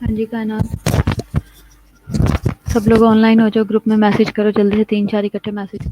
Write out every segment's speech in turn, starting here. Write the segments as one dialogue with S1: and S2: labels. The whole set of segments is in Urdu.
S1: ہاں جی کائنات سب لوگ آن لائن ہو جاؤ، گروپ میں میسج کرو جلدی سے، 3 4 اکٹھے میسج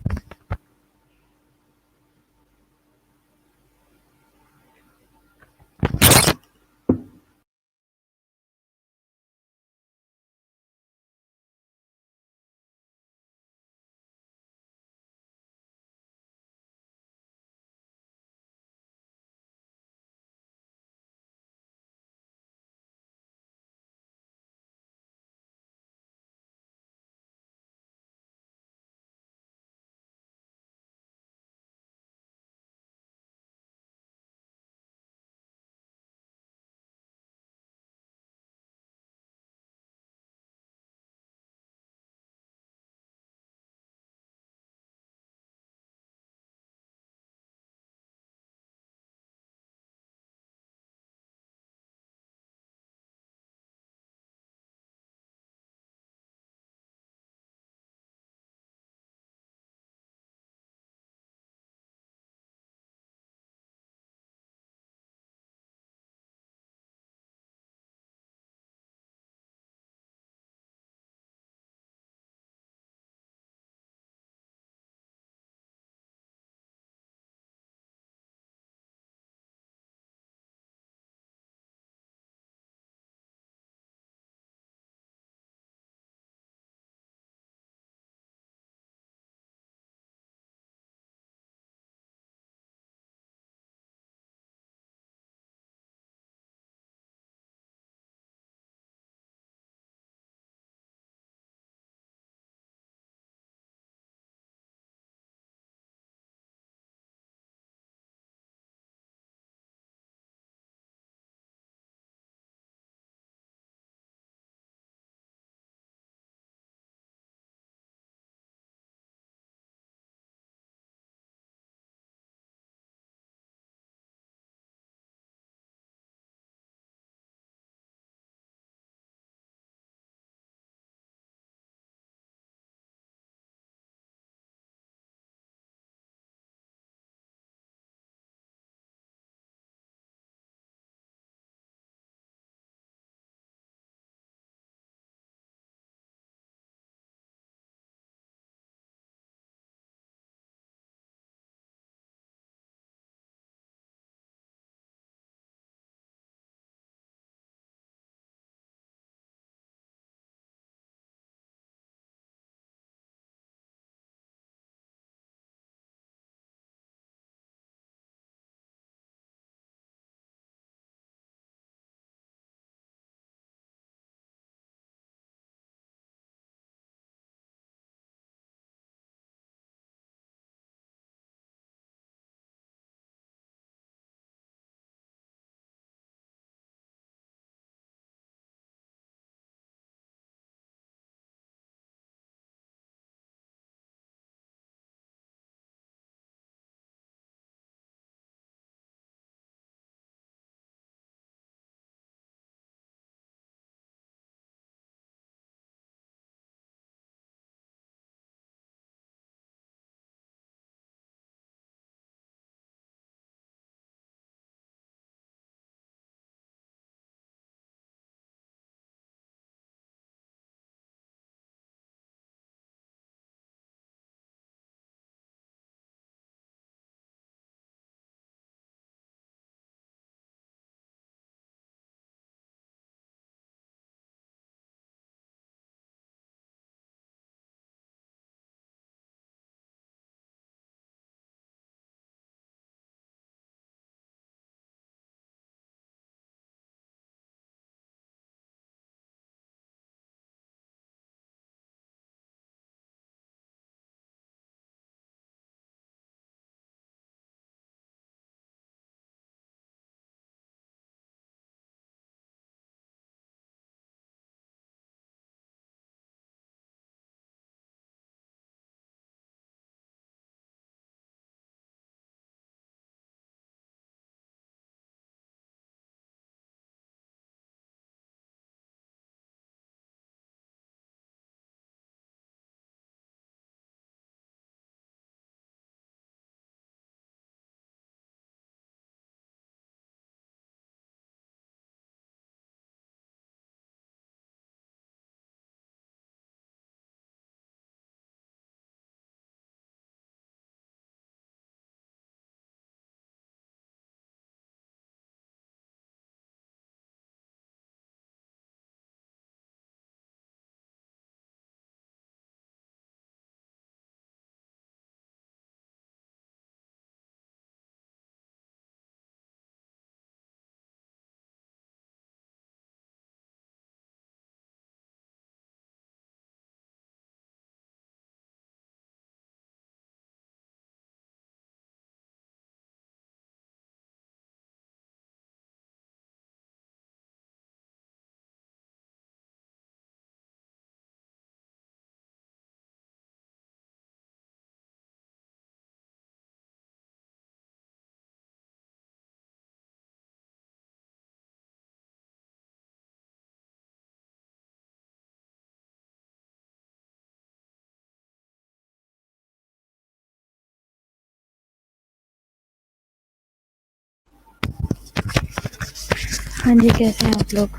S1: ہاں جی، کیسے ہیں آپ لوگ؟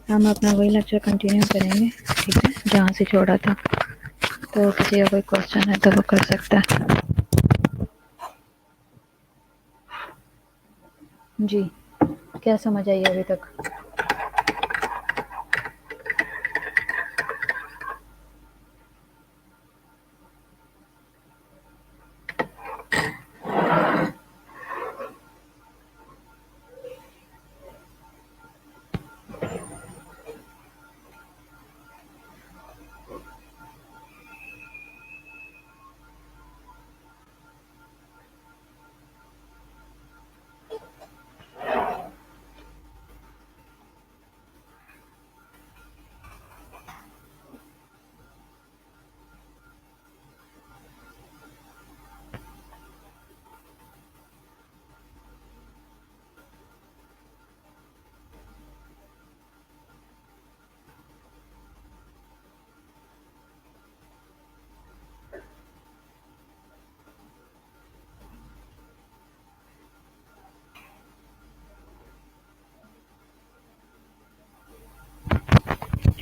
S1: ہم اپنا وہی لیکچر کنٹینیو کریں گے، ٹھیک ہے، جہاں سے چھوڑا تھا. تو کسی کا کوئی کوشچن ہے تو وہ کر سکتا ہے. جی، کیا سمجھ آئی ابھی تک؟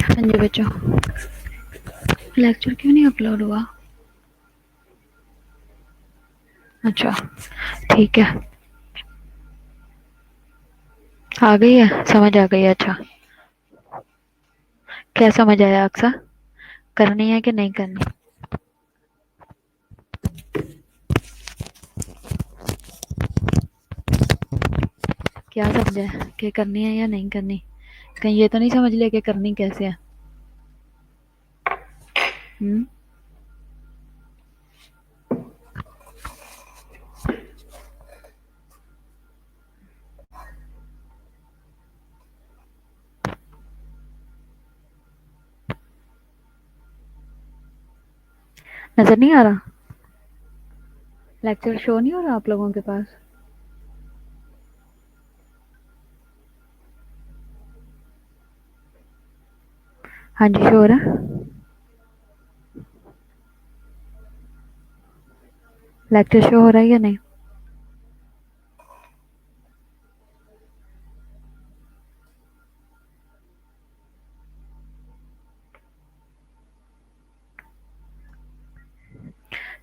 S1: ہاں جی بچوں، لیکچر کیوں نہیں اپلوڈ ہوا؟ اچھا، ٹھیک ہے. آ گئی ہے، سمجھ آ گئی ہے. اچھا، کیا سمجھ آیا اقصیٰ؟ کرنی ہے کہ نہیں کرنی؟ کیا سمجھا ہے کہ کرنی ہے یا نہیں کرنی؟ کہیں یہ تو نہیں سمجھ لیا کہ کرنی کیسے ہے؟ نظر نہیں آ رہا؟ لیکچر شو نہیں ہو رہا آپ لوگوں کے پاس؟ ہاں جی، شو ہو رہا ہے. لیکچر شو ہو رہا ہے یا نہیں؟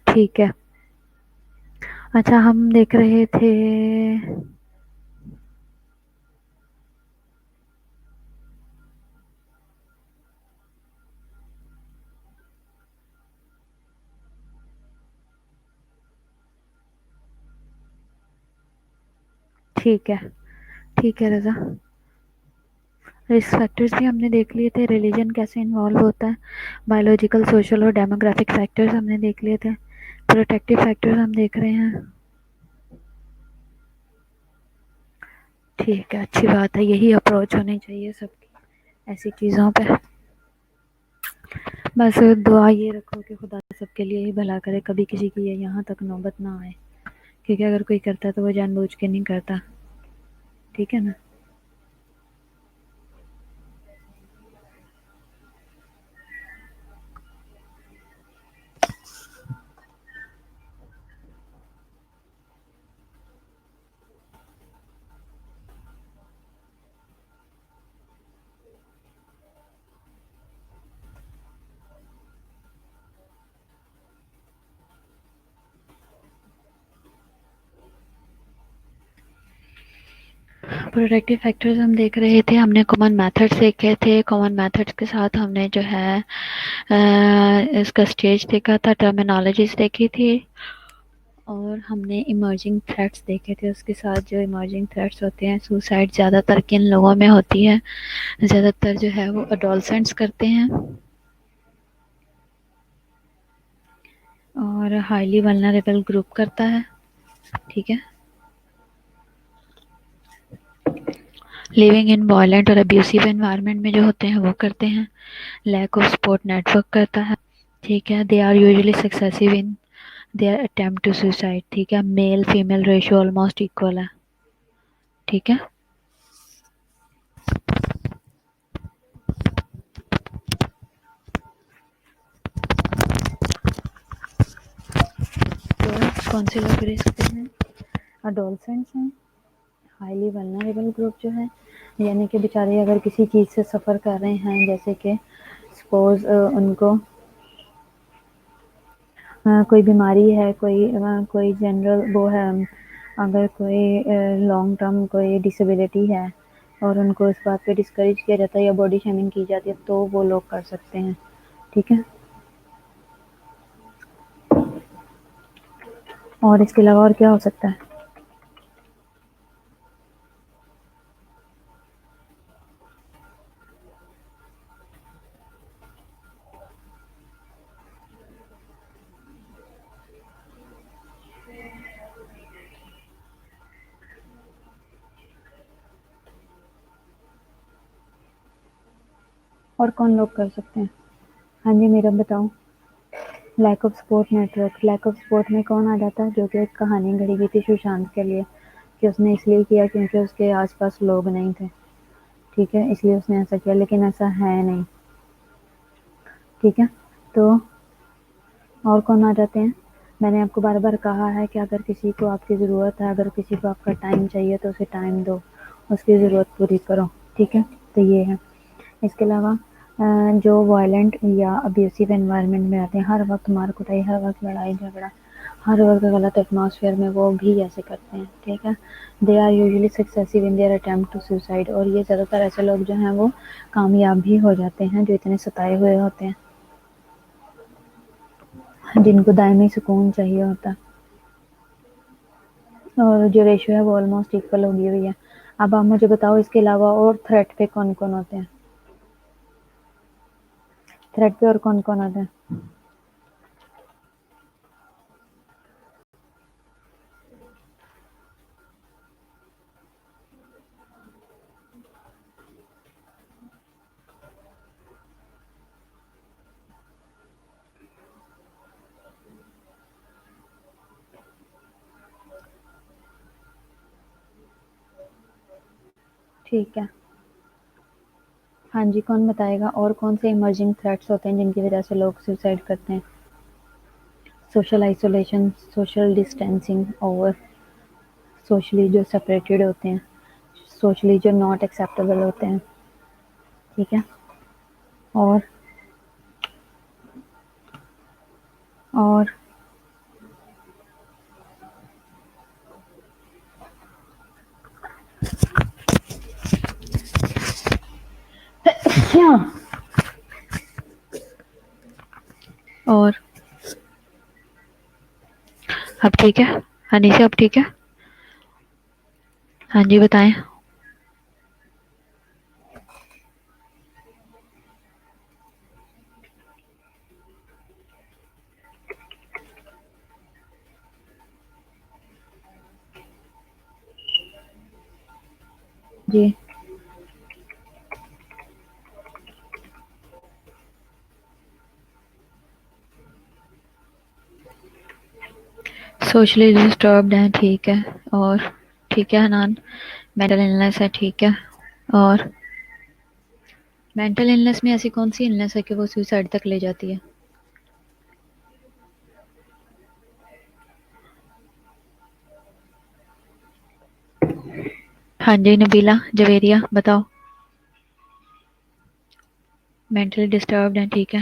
S1: ٹھیک ہے. اچھا، ہم دیکھ رہے تھے. ٹھیک ہے، ٹھیک ہے رضا. رسک فیکٹرز بھی ہم نے دیکھ لیے تھے، ریلیجن کیسے انوالو ہوتا ہے، بایولوجیکل، سوشل اور ڈیموگرافک فیکٹرز ہم نے دیکھ لیے تھے، پروٹیکٹیو فیکٹرز ہم دیکھ رہے ہیں. ٹھیک ہے، اچھی بات ہے. یہی اپروچ ہونی چاہیے سب کی ایسی چیزوں پہ. بس دعا یہ رکھو کہ خدا سب کے لیے ہی بھلا کرے، کبھی کسی کی یہاں تک نوبت نہ آئے، کیونکہ اگر کوئی کرتا ہے تو وہ جان بوجھ کے نہیں کرتا. ٹھیک ہے نا؟ پروڈکٹیو فیکٹرز ہم دیکھ رہے تھے، ہم نے کامن میتھڈس دیکھے تھے. کامن میتھڈس کے ساتھ ہم نے جو ہے اس کا اسٹیج دیکھا تھا، ٹرمینالوجیز دیکھی تھی، اور ہم نے ایمرجنگ تھریٹس دیکھے تھے. اس کے ساتھ جو ایمرجنگ تھریٹس ہوتے ہیں، سوسائڈ زیادہ تر کن لوگوں میں ہوتی ہے؟ زیادہ تر جو ہے وہ اڈولسنٹس کرتے ہیں، اور ہائیلی ولنریبل گروپ کرتا ہے. ٹھیک ہے. لیونگ ان وائلنٹ اور ابیوسو انوائرمنٹ میں جو ہوتے ہیں وہ کرتے ہیں. Lack of support network کرتا ہے. ٹھیک ہے. They are usually successful in their attempt to suicide. ٹھیک ہے. Male female ratio almost equal ہے. ٹھیک ہے. تو کون سے لوگ رسک پہ ہیں؟ اڈولسنٹس ہیں، ہائیلی ولنریبل گروپ جو ہے، یعنی کہ بیچارے اگر کسی چیز سے سفر کر رہے ہیں، جیسے کہ سپوز ان کو کوئی بیماری ہے، کوئی جنرل وہ ہے، اگر کوئی لانگ ٹرم کوئی ڈسیبلٹی ہے اور ان کو اس بات پہ ڈسکریج کیا جاتا ہے یا باڈی شیمنگ کی جاتی ہے، تو وہ لوگ کر سکتے ہیں. ٹھیک ہے. اور اس کے علاوہ اور کیا ہو سکتا ہے؟ اور کون لوگ کر سکتے ہیں؟ ہاں جی میرا بتاؤ. Lack of support network. Lack of support میں کون آ جاتا ہے؟ جو کہ ایک کہانی گھڑی گئی تھی سوشانت کے لیے کہ اس نے اس لیے کیا کیونکہ اس کے آس پاس لوگ نہیں تھے. ٹھیک ہے، اس لیے اس نے ایسا کیا، لیکن ایسا ہے نہیں. ٹھیک ہے. تو اور کون آ جاتے ہیں؟ میں نے آپ کو بار بار کہا ہے کہ اگر کسی کو آپ کی ضرورت ہے، اگر کسی کو آپ کا ٹائم چاہیے تو اسے ٹائم دو، اس کی ضرورت پوری کرو. ٹھیک ہے. تو یہ ہے. اس کے علاوہ جو وائلنٹ یا ابیوسو انوائرمنٹ میں آتے ہیں، ہر وقت مار کٹائی، ہر وقت لڑائی جھگڑا، ہر وقت غلط ایٹماسفیئر میں، وہ بھی ایسے کرتے ہیں. ٹھیک ہے. They are usually successful in their attempt to suicide. اور یہ زیادہ تر ایسے لوگ جو ہیں وہ کامیاب بھی ہو جاتے ہیں جو اتنے ستائے ہوئے ہوتے ہیں، جن کو دائمی سکون چاہیے ہوتا ہے. اور جو ریشو ہے وہ آلموسٹ اکول ہوگی ہوئی ہے. اب آپ مجھے بتاؤ اس کے علاوہ اور تھریٹ پہ کون کون ہوتے ہیں؟ تھریٹ پہ اور کون کون آتے ہیں؟ ٹھیک ہے. ہاں جی، کون بتائے گا اور کون سے ایمرجنگ تھریٹس ہوتے ہیں جن کی وجہ سے لوگ سوسائڈ کرتے ہیں؟ سوشل آئسولیشن، سوشل ڈسٹینسنگ، اور سوشلی جو سپریٹڈ ہوتے ہیں، سوشلی جو ناٹ ایکسیپٹیبل ہوتے ہیں. ٹھیک ہے. اور اور کیا اور اب ٹھیک ہے؟ انیسہ اب ٹھیک ہے؟ ہاں جی بتائیں. جی. سوشلی ڈسٹربڈ ہیں. ٹھیک ہے. اور ٹھیک ہے حنان. مینٹل النس ہے. ٹھیک ہے. اور مینٹل النس میں ایسی کون سی النس ہے کہ وہ سوسائڈ تک لے جاتی ہے؟ ہاں جی نبیلہ جویریہ بتاؤ. مینٹلی ڈسٹربڈ ہیں. ٹھیک ہے.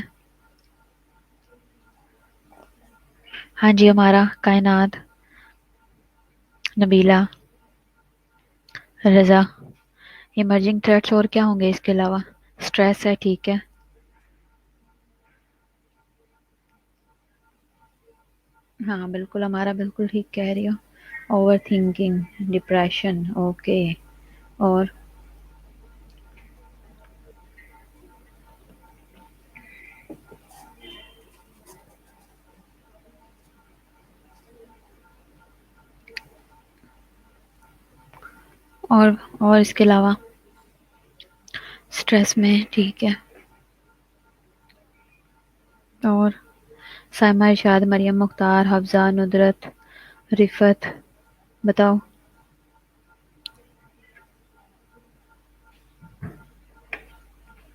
S1: ہاں جی ہمارا کائنات، نبیلہ، رضا. ایمرجنگ تھریٹس اور کیا ہوں گے اس کے علاوہ؟ اسٹریس ہے. ٹھیک ہے. ہاں بالکل ہمارا بالکل ٹھیک کہہ رہی ہو. Over thinking, depression. اوکے. اور اور اس کے علاوہ اسٹریس میں. ٹھیک ہے. اور سائمہ، ارشاد، مریم مختار، حفظہ، ندرت، رفت. بتاؤ.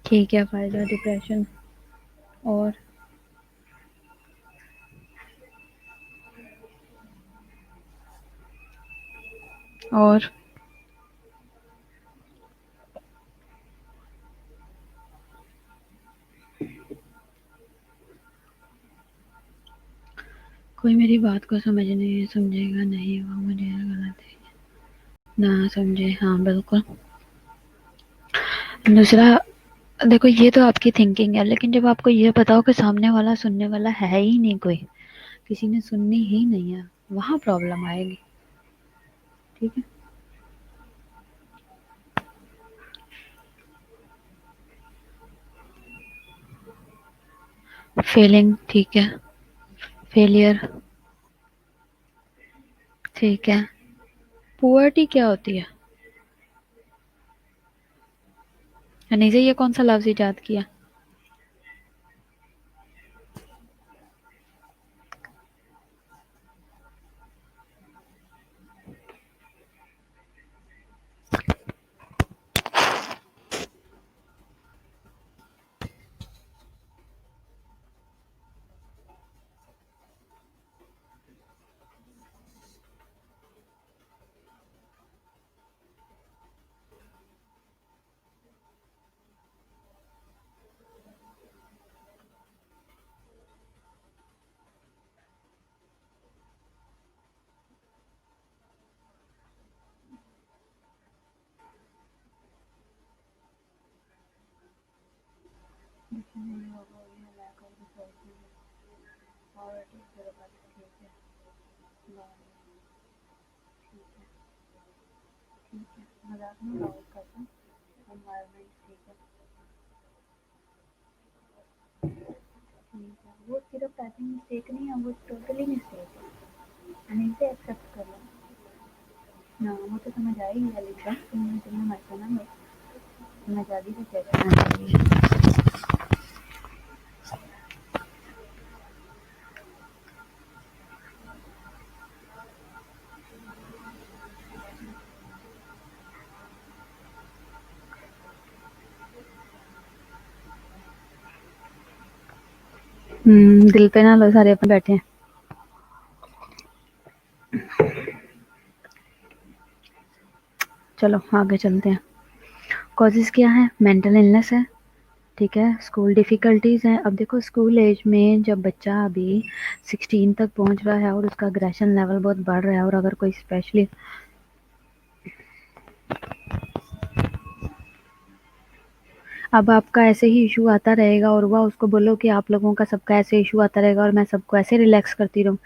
S1: ٹھیک ہے. فائزہ ڈپریشن. اور اور میری بات کو سمجھے گا نہیں وہ مجھے غلط ہے نہ سمجھے. ہاں بالکل. دوسرا دیکھو یہ تو آپ کی تھنکنگ ہے، لیکن جب آپ کو یہ بتاؤ کہ سامنے والا سننے والا ہے ہی نہیں، کوئی کسی نے سننی ہی نہیں ہے، وہاں پرابلم آئے گی. ٹھیک ہے. فیلنگ ٹھیک ہے. فیلئر ٹھیک ہے. پورٹی کیا ہوتی ہے؟ انیسے یہ کون سا لفظ ایجاد کیا؟ وہ صرف ٹائپنگ مسٹیک نہیں ہے، وہ ٹوٹلی مسٹیک ہے. اسے ایکسپٹ کر لو. ہاں وہ تو سمجھ آئے گی والی بات، تمہیں مت سنا میں تمہیں آزادی سے چیک. دل پہ نہ لو، سارے اپنے بیٹھے ہیں. چلو آگے چلتے ہیں. کازز کیا ہے؟ مینٹل النس ہے. ٹھیک ہے. اسکول ڈیفیکلٹیز ہیں. اب دیکھو اسکول ایج میں جب بچہ ابھی 16 تک پہنچ رہا ہے اور اس کا اگریشن لیول بہت بڑھ رہا ہے، اور اگر کوئی اسپیشلی اب آپ کا ایسے ہی ایشو آتا رہے گا، اور وہ اس کو بولو کہ آپ لوگوں کا سب کا ایسے ایشو آتا رہے گا اور میں سب کو ایسے ریلیکس کرتی رہوں.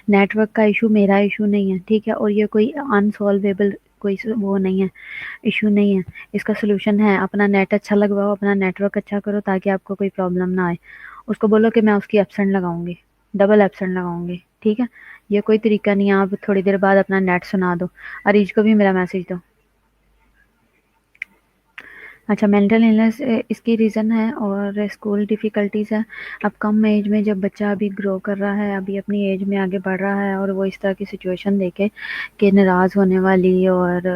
S1: نیٹ ورک کا ایشو میرا ایشو نہیں ہے. ٹھیک ہے. اور یہ کوئی انسالویبل کوئی وہ نہیں ہے، ایشو نہیں ہے. اس کا سولوشن ہے اپنا نیٹ اچھا لگواؤ، اپنا نیٹ ورک اچھا کرو، تاکہ آپ کو کوئی پرابلم نہ آئے. اس کو بولو کہ میں اس کی ایبسینٹ لگاؤں گی، ڈبل ایبسینٹ لگاؤں گی. ٹھیک ہے. یہ کوئی طریقہ نہیں ہے. آپ تھوڑی دیر بعد اپنا نیٹ سنا دو. اریج کو بھی میرا میسج دو. اچھا. مینٹل النس اس کی ریزن ہے، اور اسکول ڈیفیکلٹیز ہے. اب کم ایج میں جب بچہ ابھی گرو کر رہا ہے، ابھی اپنی ایج میں آگے بڑھ رہا ہے، اور وہ اس طرح کی سچویشن دیکھے کہ ناراض ہونے والی اور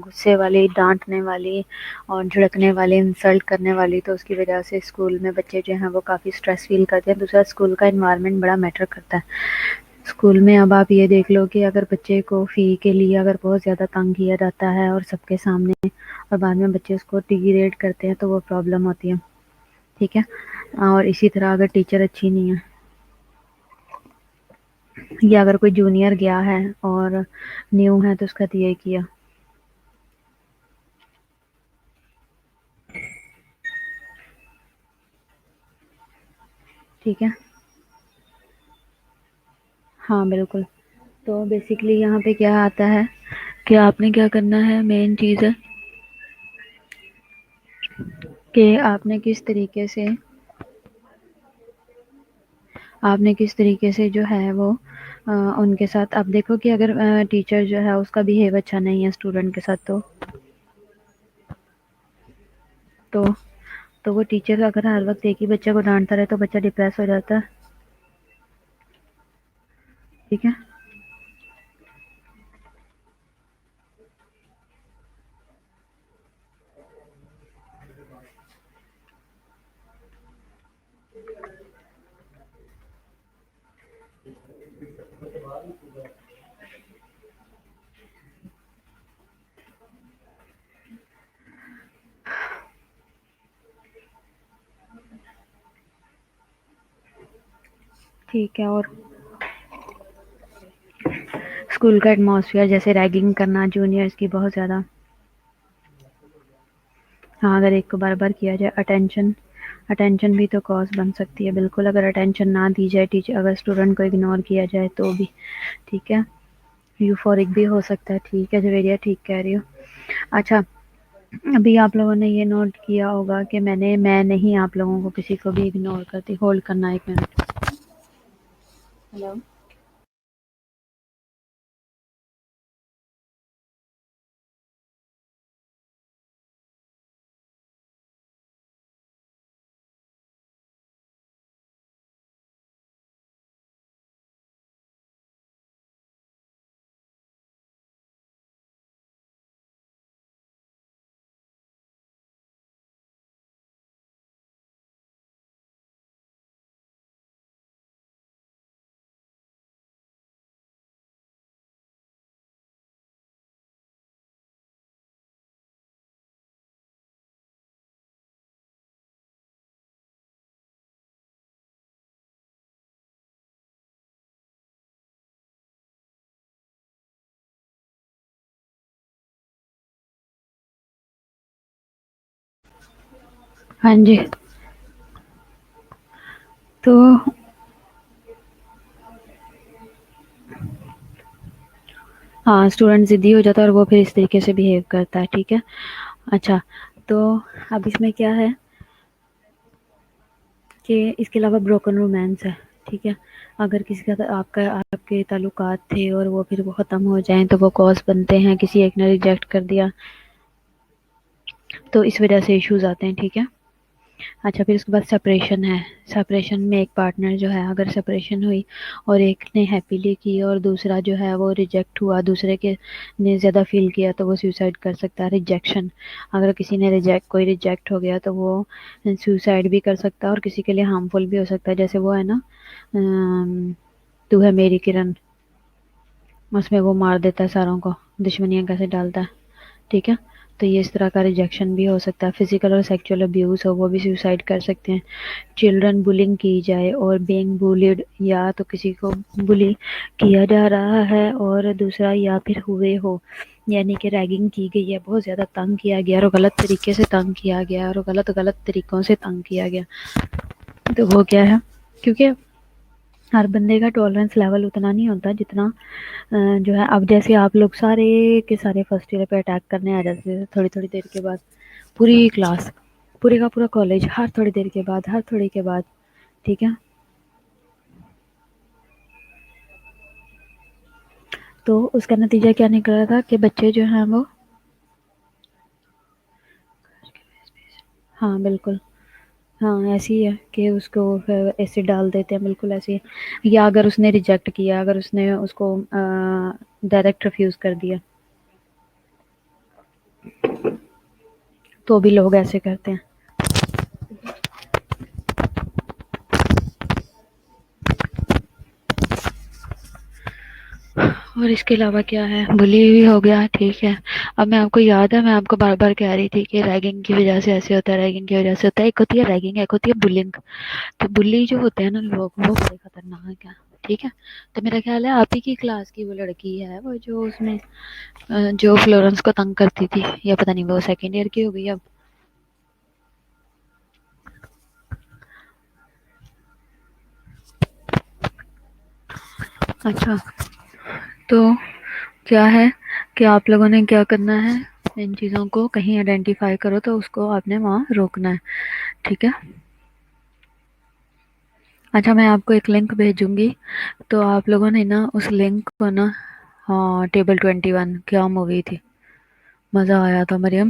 S1: غصے والی، ڈانٹنے والی اور جھڑکنے والی، انسلٹ کرنے والی، تو اس کی وجہ سے اسکول میں بچے جو ہیں وہ کافی اسٹریس فیل کرتے ہیں. دوسرا اسکول کا انوائرمنٹ بڑا میٹر کرتا ہے. اسکول میں اب آپ یہ دیکھ لو کہ اگر بچے کو فی کے لیے اگر بہت زیادہ تنگ کیا جاتا ہے اور سب کے سامنے، اور بعد میں بچے اس کو ڈیگریڈ کرتے ہیں، تو وہ پرابلم ہوتی ہے. ٹھیک ہے. اور اسی طرح اگر ٹیچر اچھی نہیں ہے، یا اگر کوئی جونیئر گیا ہے اور نیو ہے تو اس کا یہ کیا. ٹھیک ہے. ہاں بالکل. تو بیسکلی یہاں پہ کیا آتا ہے کہ آپ نے کیا کرنا ہے، مین چیز ہے کہ آپ نے کس طریقے سے جو ہے وہ ان کے ساتھ. اب دیکھو کہ اگر ٹیچر جو ہے اس کا بیہیو اچھا نہیں ہے اسٹوڈنٹ کے ساتھ، تو تو وہ ٹیچر اگر ہر وقت ایک ہی بچے کو ڈانٹتا رہے تو بچہ ڈپریس ہو جاتا ہے. ٹھیک ہے. ٹھیک ہے. اور اسکول کا ایٹماسفیئر جیسے ریگنگ کرنا جونیئرس کی بہت زیادہ. ہاں اگر ایک کو بار بار کیا جائے. اٹینشن بھی تو کاز بن سکتی ہے. بالکل اگر اٹینشن نہ دی جائے ٹیچر اگر اسٹوڈنٹ کو اگنور کیا جائے تو بھی. ٹھیک ہے. یوفورک بھی ہو سکتا ہے. ٹھیک ہے جویریہ ٹھیک کہہ رہی ہو. اچھا ابھی آپ لوگوں نے یہ نوٹ کیا ہوگا کہ میں نہیں آپ لوگوں کو کسی کو بھی اگنور کرتی. ہولڈ کرنا ایک منٹ. ہیلو. ہاں جی. تو ہاں اسٹوڈنٹ ضدی ہو جاتا ہے اور وہ پھر اس طریقے سے بہیو کرتا ہے. ٹھیک ہے. اچھا تو اب اس میں کیا ہے کہ اس کے علاوہ بروکن رومانس ہے. ٹھیک ہے. اگر کسی کا آپ کے تعلقات تھے اور وہ پھر وہ ختم ہو جائیں تو وہ کاز بنتے ہیں. کسی ایک نے ریجیکٹ کر دیا تو اس وجہ سے ایشوز آتے ہیں. ٹھیک ہے. اچھا پھر اس کے بعد سپریشن ہے. سپریشن میں ایک پارٹنر جو ہے اگر سپریشن ہوئی اور ایک نے ہیپیلی کی اور دوسرا جو ہے وہ ریجیکٹ ہوا دوسرے کے نے زیادہ فیل کیا تو وہ سوسائڈ کر سکتا ہے. ریجیکشن اگر کسی نے کوئی ریجیکٹ ہو گیا تو وہ سوسائڈ بھی کر سکتا ہے اور کسی کے لیے ہارمفل بھی ہو سکتا ہے. جیسے وہ ہے نا تو ہے میری کرن اس میں وہ مار دیتا ہے ساروں کو. دشمنیاں کیسے ڈالتا ہے. ٹھیک ہے. تو یہ اس طرح کا ریجیکشن بھی ہو سکتا ہے. فزیکل اور سیکچوئل ابیوز ہو وہ بھی سوسائڈ کر سکتے ہیں. چلڈرن بلنگ کی جائے اور بینگ بولیڈ یا تو کسی کو بلی کیا جا رہا ہے اور دوسرا یا پھر ہوئے ہو یعنی کہ ریگنگ کی گئی ہے بہت زیادہ تنگ کیا گیا اور غلط طریقے سے تنگ کیا گیا اور غلط طریقوں سے تنگ کیا گیا. تو وہ کیا ہے کیونکہ ہر بندے کا ٹالرنس لیول اتنا نہیں ہوتا جتنا جو ہے. اب جیسے آپ لوگ سارے کے سارے فرسٹ ایئر پہ اٹیک کرنے آ جاتے تھے تھوڑی دیر کے بعد. پوری کلاس پورے کا پورا کالج ہر تھوڑی دیر کے بعد ہر تھوڑی کے بعد. ٹھیک ہے. تو اس کا نتیجہ کیا نکلا تھا کہ بچے جو ہیں وہ ہاں بالکل ہاں ایسی ہی ہے کہ اس کو ایسے ڈال دیتے ہیں. بالکل ایسے ہی. یا اگر اس نے ریجیکٹ کیا اگر اس نے اس کو ڈائریکٹ ریفیوز کر دیا تو بھی لوگ ایسے کرتے ہیں. اور اس کے علاوہ کیا ہے بلی بھی ہو گیا. ٹھیک ہے. اب میں آپ کو یاد ہے میں آپ کو بار بار کہہ رہی تھی کہ ریگنگ کی وجہ سے ایسے ہوتا ہے. ریگنگ کی وجہ سے ہوتا ہے. ایک ہوتی ہے ریگنگ ایک ہوتی ہے بلنگ. تو بلی جو ہوتے ہیں نا لوگ وہ بڑے خطرناک ہے. ٹھیک ہے. تو میرا خیال ہے آپ ہی کی کلاس کی وہ لڑکی ہے وہ جو اس میں جو فلورنس کو تنگ کرتی تھی یا پتہ نہیں وہ سیکنڈ ایئر کی ہو گئی اب. اچھا تو کیا ہے کہ آپ لوگوں نے کیا کرنا ہے ان چیزوں کو کہیں آئیڈینٹیفائی کرو تو اس کو آپ نے وہاں روکنا ہے. ٹھیک ہے. اچھا میں آپ کو ایک لنک بھیجوں گی تو آپ لوگوں نے نا اس لنک کو نا ہاں ٹیبل 21 کیا مووی تھی. مزہ آیا تھا مریم.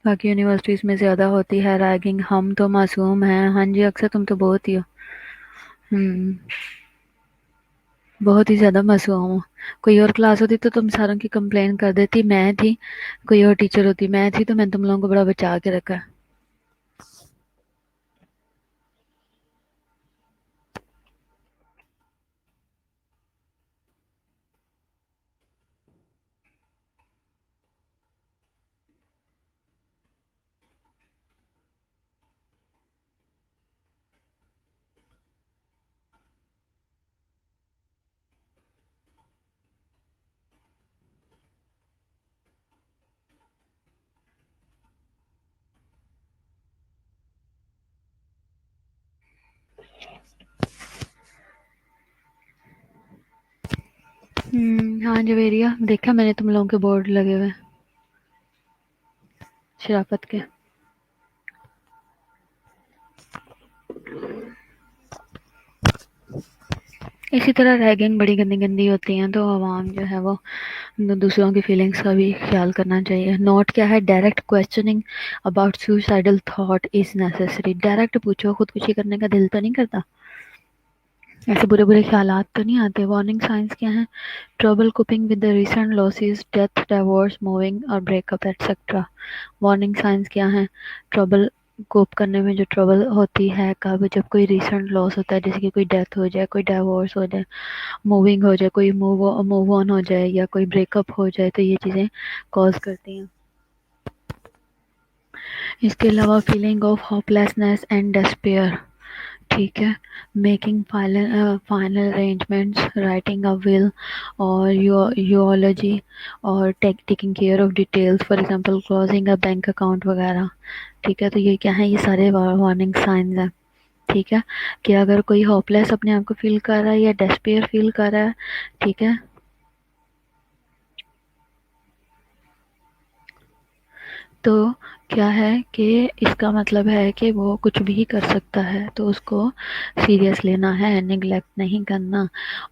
S1: باقی یونیورسٹیز میں زیادہ ہوتی ہے ریگنگ. ہم تو معصوم ہیں. ہاں جی اکثر تم تو بہت ہی ہو. بہت ہی زیادہ معصوم ہوں. کوئی اور کلاس ہوتی تو تم ساروں کی کمپلین کر دیتی. میں تھی کوئی اور ٹیچر ہوتی میں تھی تو میں تم لوگوں کو بڑا بچا کے رکھا. ہاں جویریہ دیکھا میں نے تم لوگوں کے بورڈ لگے ہوئے شرافت کے. اسی طرح ریگنگ بڑی گندی گندی ہوتی ہیں تو عوام جو ہے وہ دوسروں کی فیلنگس کا بھی خیال کرنا چاہیے. نوٹ کیا ہے؟ Direct questioning about suicidal thought is necessary. Direct پوچھو خودکشی کرنے کا دل تو نہیں کرتا؟ ایسے برے برے خیالات تو نہیں آتے؟ وارننگ سائنس کیا ہیں؟ Trouble coping with the recent losses, death, divorce, moving اور break up etcetera. Warning signs کیا ہیں؟ ٹربل کوپ کرنے میں جو ٹربل ہوتی ہے کب؟ جب کوئی ریسنٹ لاس ہوتا ہے، جیسے کہ کوئی ڈیتھ ہو جائے، کوئی ڈیورس ہو جائے، موونگ ہو جائے، کوئی موو آن ہو جائے یا کوئی بریک اپ ہو جائے، تو یہ چیزیں کاز کرتی ہیں. اس کے علاوہ feeling of hopelessness and despair. ٹھیک ہے. Making final arrangements, writing a will اور یولوجی اور taking care of details, for example closing a bank account وغیرہ. ٹھیک ہے. تو یہ کیا ہے؟ یہ سارے وارننگ سائنز ہیں. ٹھیک ہے. کہ اگر کوئی ہوپ لیس اپنے آپ کو فیل کر رہا ہے یا ڈسپیئر فیل کر رہا ہے، ٹھیک ہے، تو کیا ہے کہ اس کا مطلب ہے کہ وہ کچھ بھی کر سکتا ہے، تو اس کو سیریس لینا ہے، نیگلیکٹ نہیں کرنا.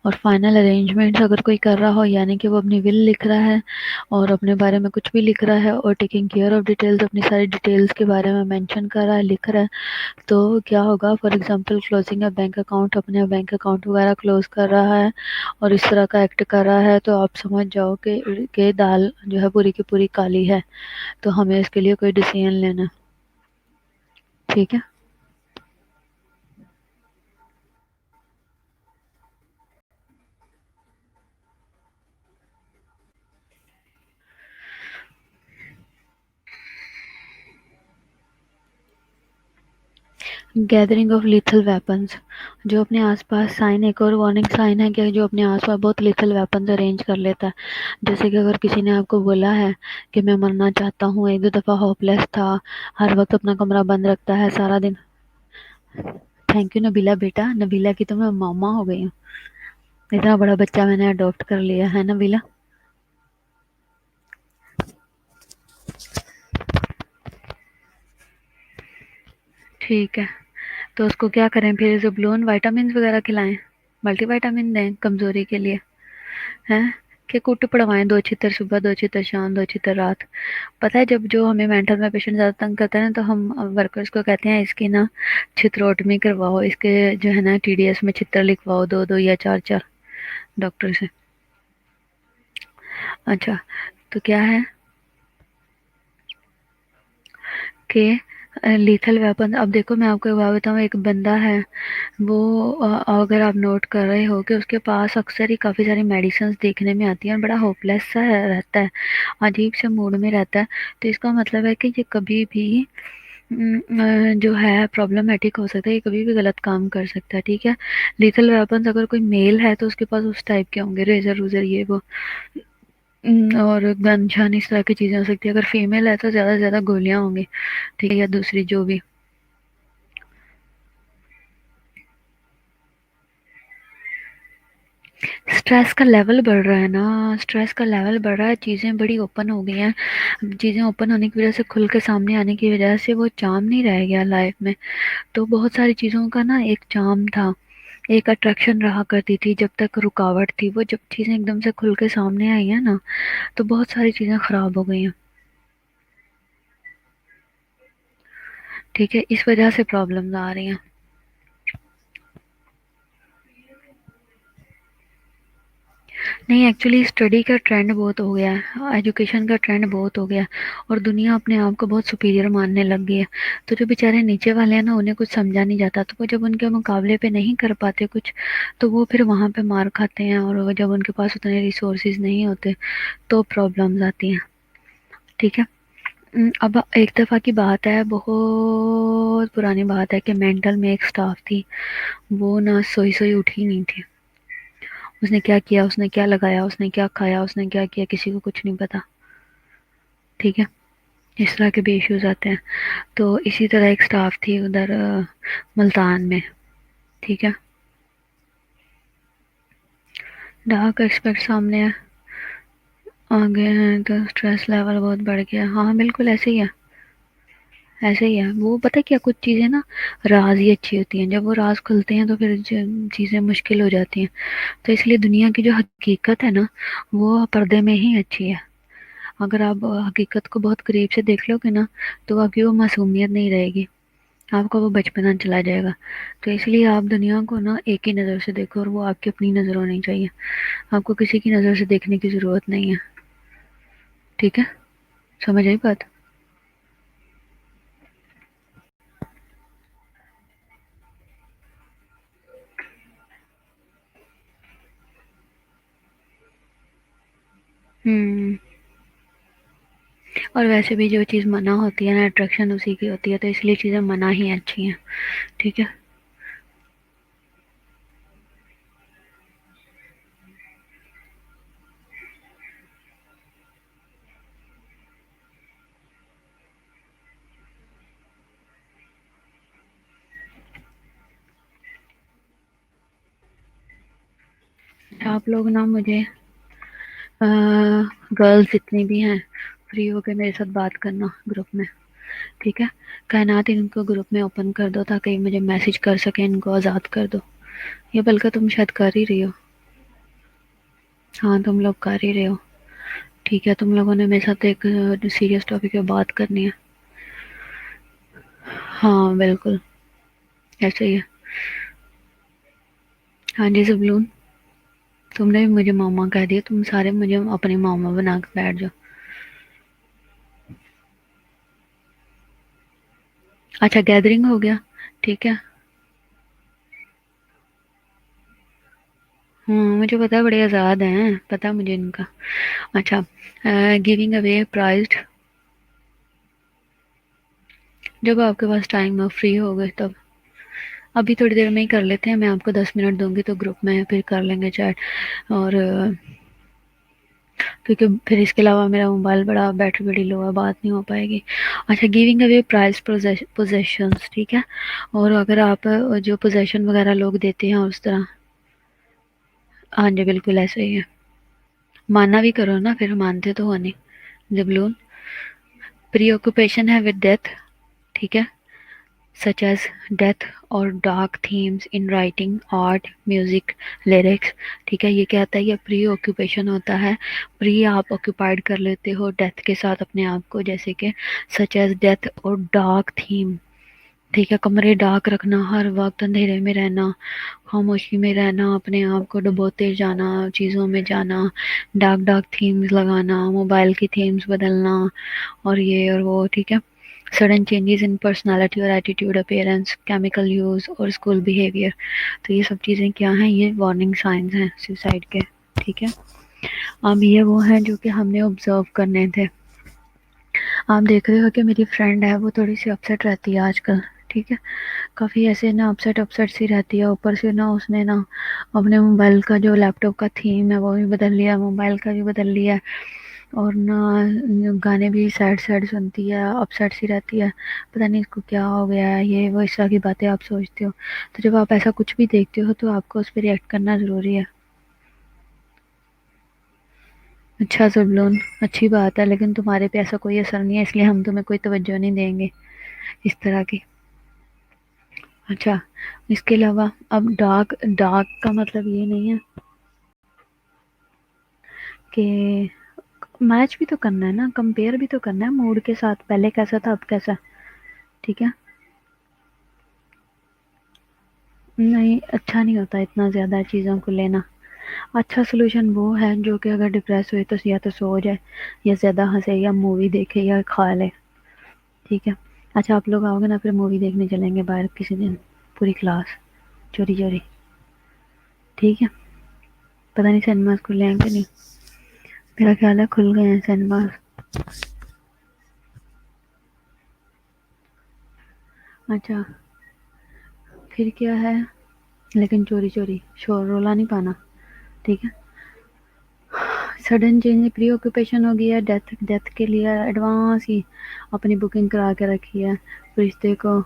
S1: اور فائنل ارینجمنٹس اگر کوئی کر رہا ہو، یعنی کہ وہ اپنی ول لکھ رہا ہے اور اپنے بارے میں کچھ بھی لکھ رہا ہے، اور ٹیکنگ کیئر آف ڈیٹیلز، اپنی ساری ڈیٹیلز کے بارے میں مینشن کر رہا ہے، لکھ رہا ہے، تو کیا ہوگا؟ For example closing a bank account, اپنے بینک اکاؤنٹ وغیرہ کلوز کر رہا ہے اور اس طرح کا ایکٹ کر رہا ہے، تو آپ سمجھ جاؤ کہ دال جو ہے پوری کی پوری کالی ہے. تو ہمیں اس کے لیے کوئی ڈیسیژن لینا. ٹھیک ہے. Gathering of lethal weapons. جو اپنے آس پاس سائن، ایک اور وارننگ سائن ہے کہ جو اپنے آس پاس بہت لیتھل ویپنز ارینج کر لیتا ہے. جیسے کہ اگر کسی نے آپ کو بولا ہے کہ میں مرنا چاہتا ہوں، ایک دو دفعہ ہوپ لیس تھا، ہر وقت اپنا کمرہ بند رکھتا ہے سارا دن. تھینک یو نبیلہ بیٹا. نبیلہ کی تو میں ماما ہو گئی ہوں. اتنا بڑا بچہ میں نے اڈاپٹ کر لیا ہے نبیلہ. ٹھیک ہے. تو اس کو کیا کریں پھر؟ زبلون وائٹامنس وغیرہ کھلائیں، ملٹی وائٹامن دیں کمزوری کے لیے، ہیں کہ کٹ پڑوائیں، 2 چھتر صبح، 2 چھتر شام، 2 چھتر رات. پتہ ہے جب جو ہمیں مینٹل میں پیشنٹ زیادہ تنگ کرتا ہے نا، تو ہم ورکرز کو کہتے ہیں اس کی نا چھتروٹمی کرواؤ، اس کے جو ہے نا ٹی ڈی ایس میں چھتر لکھواؤ، 2 یا 4 ڈاکٹر سے. اچھا. تو کیا ہے کہ لیتھل ویپن. اب دیکھو میں آپ کو ایک بات بتاؤں، ایک بندہ ہے وہ اگر آپ نوٹ کر رہے ہو کہ اس کے پاس اکثر ہی کافی ساری میڈیسنز دیکھنے میں آتی ہیں اور بڑا ہوپ لیس سا رہتا ہے، عجیب سے موڈ میں رہتا ہے، تو اس کا مطلب ہے کہ یہ کبھی بھی جو ہے پرابلمٹک ہو سکتا ہے، یہ کبھی بھی غلط کام کر سکتا ہے. ٹھیک ہے. لیتھل ویپنز اگر کوئی میل ہے تو اس کے پاس اس ٹائپ کے ہوں گے، ریزر روزر یہ وہ، اور گن شان اس طرح کی چیزیں ہو سکتی ہے. اگر فیمیل ہے تو زیادہ سے زیادہ گولیاں ہوں گی، ٹھیک ہے، یا دوسری جو بھی. اسٹریس کا لیول بڑھ رہا ہے نا، اسٹریس کا لیول بڑھ رہا ہے، چیزیں بڑی اوپن ہو گئی ہیں. چیزیں اوپن ہونے کی وجہ سے، کھل کے سامنے آنے کی وجہ سے وہ چام نہیں رہ گیا لائف میں. تو بہت ساری چیزوں کا نا ایک چام تھا، ایک اٹریکشن رہا کرتی تھی جب تک رکاوٹ تھی. وہ جب چیزیں ایک دم سے کھل کے سامنے آئی ہیں نا، تو بہت ساری چیزیں خراب ہو گئی ہیں. ٹھیک ہے. اس وجہ سے پرابلمز آ رہی ہیں. نہیں، ایکچولی اسٹڈی کا ٹرینڈ بہت ہو گیا ہے، ایجوکیشن کا ٹرینڈ بہت ہو گیا ہے، اور دنیا اپنے آپ کو بہت سپیریئر ماننے لگ گئی ہے. تو جو بیچارے نیچے والے ہیں نا، انہیں کچھ سمجھا نہیں جاتا، تو وہ جب ان کے مقابلے پہ نہیں کر پاتے کچھ، تو وہ پھر وہاں پہ مار کھاتے ہیں، اور وہ جب ان کے پاس اتنے ریسورسز نہیں ہوتے تو پرابلمز آتی ہیں. ٹھیک ہے. اب ایک دفعہ کی بات ہے، بہت پرانی بات ہے، کہ مینٹل میں ایک سٹاف تھی، وہ نہ سوئی سوئی اٹھی نہیں تھی. اس نے کیا کیا، اس نے کیا لگایا، اس نے کیا کھایا، اس نے کیا کیا، کسی کو کچھ نہیں پتا. ٹھیک ہے. اس طرح کے بھی ایشوز آتے ہیں. تو اسی طرح ایک سٹاف تھی ادھر ملتان میں. ٹھیک ہے. ڈارک ایسپیکٹ سامنے آ گئے ہیں تو اسٹریس لیول بہت بڑھ گیا. ہاں بالکل ایسے ہی ہے، ایسے ہی ہے. وہ پتہ کیا، کچھ چیزیں نا راز ہی اچھی ہوتی ہیں، جب وہ راز کھلتے ہیں تو پھر چیزیں مشکل ہو جاتی ہیں. تو اس لیے دنیا کی جو حقیقت ہے نا وہ پردے میں ہی اچھی ہے. اگر آپ حقیقت کو بہت قریب سے دیکھ لو گے نا تو آپ کی وہ معصومیت نہیں رہے گی، آپ کا وہ بچپنا چلا جائے گا. تو اس لیے آپ دنیا کو نا ایک ہی نظر سے دیکھو، اور وہ آپ کی اپنی نظر ہونی چاہیے. آپ کو کسی کی نظر سے دیکھنے کی ضرورت نہیں ہے. ٹھیک ہے، سمجھ آئی بات؟ ہوں. اور ویسے بھی جو چیز منع ہوتی ہے نا اٹریکشن اسی کی ہوتی ہے، تو اس لیے چیزیں منع ہی اچھی ہیں. ٹھیک ہے. آپ لوگ نا مجھے گرلز جتنی بھی ہیں فری ہو کے میرے ساتھ بات کرنا گروپ میں. ٹھیک ہے، کائنات ان کو گروپ میں اوپن کر دو تاکہ مجھے میسج کر سکیں، ان کو آزاد کر دو. یہ بلکہ تم شاید کر ہی رہی ہو. ہاں تم لوگ کر ہی رہے ہو. ٹھیک ہے، تم لوگوں نے میرے ساتھ ایک سیریس ٹاپک پہ بات کرنی ہے. ہاں بالکل ایسے ہی ہے. ہاں جی زبلون، تم نے بھی مجھے ماما کہہ دیا. تم سارے مجھے اپنی ماما بنا کے بیٹھ جاؤ. اچھا گیدرنگ ہو گیا. ٹھیک ہے. مجھے پتا بڑے آزاد ہیں، پتا مجھے ان کا. اچھا، گیونگ اوے پرائزڈ. جب آپ کے پاس ٹائم ہو، فری ہو گئے تب. ابھی تھوڑی دیر میں ہی کر لیتے ہیں. میں آپ کو 10 منٹ دوں گی تو گروپ میں پھر کر لیں گے چیٹ. اور کیونکہ پھر اس کے علاوہ میرا موبائل بڑا بیٹری بڑی لو ہے، بات نہیں ہو پائے گی. اچھا، گیونگ اوے پرائز پوزیشنز. ٹھیک ہے. اور اگر آپ جو پوزیشن وغیرہ لوگ دیتے ہیں اس طرح. ہاں جی بالکل ایسا ہی ہے. ماننا بھی کرو نا، پھر مانتے تو ہو نہیں. جبلون، پری آکوپیشن ہے ود ڈیتھ. ٹھیک ہے. سچ ایز ڈیتھ اور dark themes in writing, art, music, lyrics. ٹھیک ہے. یہ کیا ہوتا ہے؟ یہ پری آکوپیشن ہوتا ہے. پری آپ آکوپائڈ کر لیتے ہو ڈیتھ کے ساتھ اپنے آپ کو، جیسے کہ سچ ایز ڈیتھ اور ڈارک تھیم. ٹھیک ہے. کمرے ڈارک رکھنا، ہر وقت اندھیرے میں رہنا، خاموشی میں رہنا، اپنے آپ کو ڈبوتے جانا، چیزوں میں جانا، ڈارک ڈارک تھیمز لگانا، موبائل کی تھیمز بدلنا، اور یہ اور وہ. ٹھیک ہے. سڈن چینجز ان پرسنالٹی اور ایٹیٹیوڈ، اپیئرنس، کیمیکل یوز اور اسکول بیہیویئر. تو یہ سب چیزیں کیا ہیں؟ یہ وارننگ سائنز ہیں سوسائڈ کے. ٹھیک ہے. اب یہ وہ ہیں جو کہ ہم نے آبزرو کرنے تھے. آپ دیکھ رہے ہو کہ میری فرینڈ ہے وہ تھوڑی سی اپسیٹ رہتی ہے آج کل. ٹھیک ہے. کافی ایسے نا اپسیٹ سی رہتی ہے. اوپر سے نا اس نے نا اپنے موبائل کا جو لیپ ٹاپ کا تھیم ہے وہ بھی بدل لیا، موبائل کا بھی بدل لیا، اور نہ گانے بھی سیڈ سیڈ سنتی ہے، اپسیٹ سی رہتی ہے. پتہ نہیں اس کو کیا ہو گیا ہے. یہ وہ اس طرح کی باتیں آپ سوچتے ہو. تو جب آپ ایسا کچھ بھی دیکھتے ہو تو آپ کو اس پہ ریئیکٹ کرنا ضروری ہے. اچھا زبلون، اچھی بات ہے، لیکن تمہارے پہ ایسا کوئی اثر نہیں ہے، اس لیے ہم تمہیں کوئی توجہ نہیں دیں گے اس طرح کی. اچھا، اس کے علاوہ اب ڈارک ڈارک کا مطلب یہ نہیں ہے کہ میچ بھی تو کرنا ہے نا، کمپیئر بھی تو کرنا ہے موڈ کے ساتھ. پہلے کیسا تھا اب کیسا. ٹھیک ہے. نہیں اچھا نہیں ہوتا اتنا زیادہ چیزوں کو لینا. اچھا سلوشن وہ ہے جو کہ اگر ڈپریس ہوئے تو یا تو سو جائے، یا زیادہ ہنسے، یا مووی دیکھے، یا کھا لے. ٹھیک ہے. اچھا آپ لوگ آؤ گے نا پھر مووی دیکھنے چلیں گے باہر کسی دن، پوری کلاس چوری چوری. ٹھیک ہے. پتہ نہیں سنیماز کھلے ہیں کہ نہیں. میرا خیال ہے کھل گئے ہیں سنیماز. اچھا پھر کیا ہے، لیکن چوری چوری شور رولا نہیں پانا. ٹھیک ہے. سڈن چینج پری آکوپیشن ہو گیا ہے. ڈیتھ کے لیے ایڈوانس ہی اپنی بکنگ کرا کے رکھی ہے. رشتے کو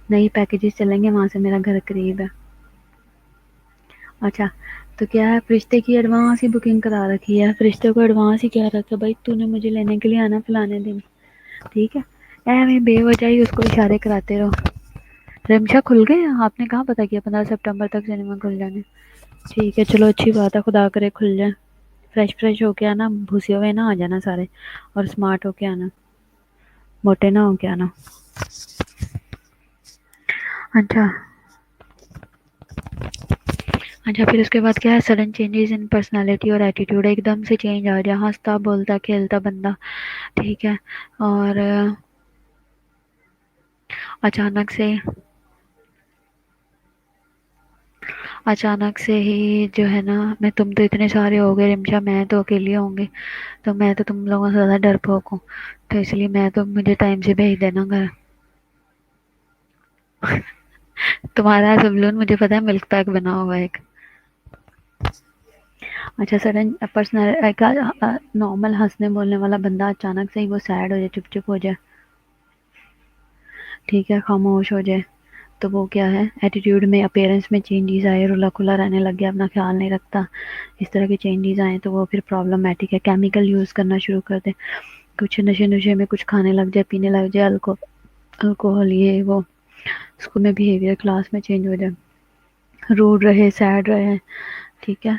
S1: نئی پیکیجز چلیں گے وہاں سے، میرا گھر قریب ہے. اچھا تو کیا ہے، فرشتے کی ایڈوانس ہی بکنگ کرا رکھی ہے، فرشتے کو ایڈوانس ہی کہہ رکھا بھائی تو نے مجھے لینے کے لیے آنا فلانے دن، ٹھیک ہے، ایویں بے وجہ ہی اس کو اشارے کراتے رہو۔ رمشا کھل گئے؟ آپ نے کہاں پتا کیا 15 سپٹمبر تک سنیما کھل جانے؟ ٹھیک ہے چلو اچھی بات ہے، خدا کرے کھل جائے، فریش ہو کے آنا، بھوسے ہوئے نہ آ جانا سارے، اور اسمارٹ ہو کے آنا، موٹے نہ ہو کے آنا۔ اچھا اچھا، پھر اس کے بعد کیا ہے، سڈن چینجز ان پرسنالٹی اور ایٹیٹیوڈ، ایک دم سے چینج آ جائے، ہنستا بولتا کھیلتا بندہ، ٹھیک ہے، اور اچانک سے ہی جو ہے نا، میں تم تو اتنے سارے ہو گئے رمشا، میں تو اکیلی ہوں گی، تو میں تو تم لوگوں سے زیادہ ڈرپوک ہوں، تو اس لیے میں تو مجھے ٹائم سے بھیج دینا گھر۔ تمہارا سبلون مجھے پتا ہے ملک پیک بنا ہوا ہے ایک۔ اچھا، سڈن پرسنل نارمل ہنسنے بولنے والا بندہ اچانک سے ہی وہ سیڈ ہو جائے، چپ ہو جائے، ٹھیک ہے، خاموش ہو جائے، تو وہ کیا ہے، ایٹیٹیوڈ میں اپیرنس میں چینجز آئے، رلا کھلا رہنے لگ گیا، اپنا خیال نہیں رکھتا، اس طرح کے چینجز آئے تو وہ پھر پرابلمٹک ہے۔ کیمیکل یوز کرنا شروع کر دے، کچھ نشے میں کچھ کھانے لگ جائے، پینے لگ جائے، الکوہول، یہ وہ، اسکول میں بیہیویئر کلاس میں چینج ہو جائے، روڈ رہے، سیڈ رہے، ٹھیک ہے۔